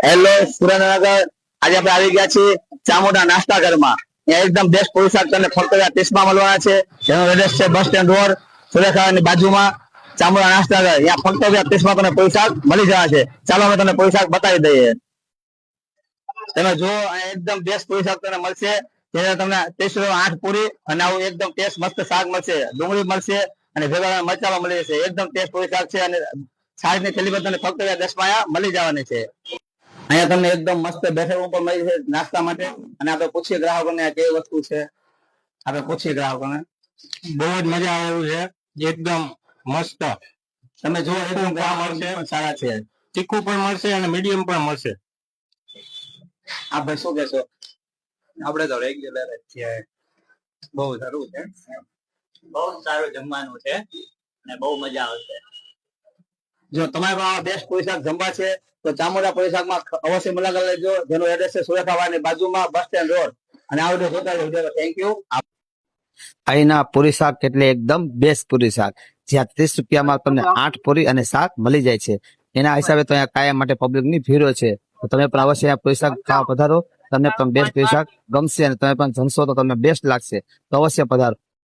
Hello Surendranagar, આજે આપણે આવી ગયા છીએ ચામુંડા નાસ્તા ઘરમાં. ત્યાં એકદમ બેસ્ટ પોશાક તમને ફક્ત 30 માં મળવાના છે. જેનો એડ્રેસ છે બસ સ્ટેન્ડ રોડ, સુરેખાની બાજુમાં ચામુંડા નાસ્તા ઘર. ત્યાં ફક્ત 30 માં તમને પોશાક મળી જવા છે. ચાલો અમે તમને પોશાક બતાવી દઈએ. તમે જો અહીંયા એકદમ બેસ્ટ પોશાક તમને મળશે. જેને તમને 30 પૂરી અને આવું એકદમ ટેસ્ટ મસ્ત શાક મળશે, ડુંગળી મળશે અને ભેગા મરચાં મળી જશે. એકદમ ટેસ્ટ પોશાક છે અને છાશની થેલી પર તમને ફક્ત 10 માં મળી જવાની છે. અહીંયા તમને એકદમ મસ્ત બેઠક ઉપર મળી છે નાસ્તા માટે. અને આપણે પૂછીએ ગ્રાહકોને આ કેવી વસ્તુ છે. આપણે પૂછીએ ગ્રાહકોને. બહુ જ મજા આવે એવું છે, એકદમ મસ્ત. તમે જો એકદમ મળશે, સારા છે. તીખું પણ મળશે અને મીડિયમ પણ મળશે. આ ભાઈ શું કહેશો? આપણે તો રેગ્યુલર જ છીએ. બહુ સારું છે, બહુ સારું જમવાનું છે અને બહુ મજા આવશે. જો તમારે પણ બેસ્ટ પોશાક જમવા છે તો ચામુંડા પોશાકમાં અવશ્ય મુલાકાત લેજો. જેનો એડ્રેસ છે સુરેખાવાડની બાજુમાં બસ સ્ટેન્ડ રોડ. અને આ વિડીયો જોતા રહેજો. Thank you. અહીંના પૂરી શાક એટલે એકદમ બેસ્ટ પૂરી શાક, જ્યાં 30 રૂપિયામાં તમને 8 પૂરી અને શાક મળી જાય છે. એના હિસાબે તો અહીંયા કાયમ માટે પબ્લિકની ભીડ હોય છે. તો તમે પણ અવશ્ય આ પૂરી શાક ખાવા પધારો. તમને પણ બેસ્ટ પૂરી શાક ગમશે અને તમે પણ જમશો તો તમને બેસ્ટ લાગશે. તો અવશ્ય પધારો.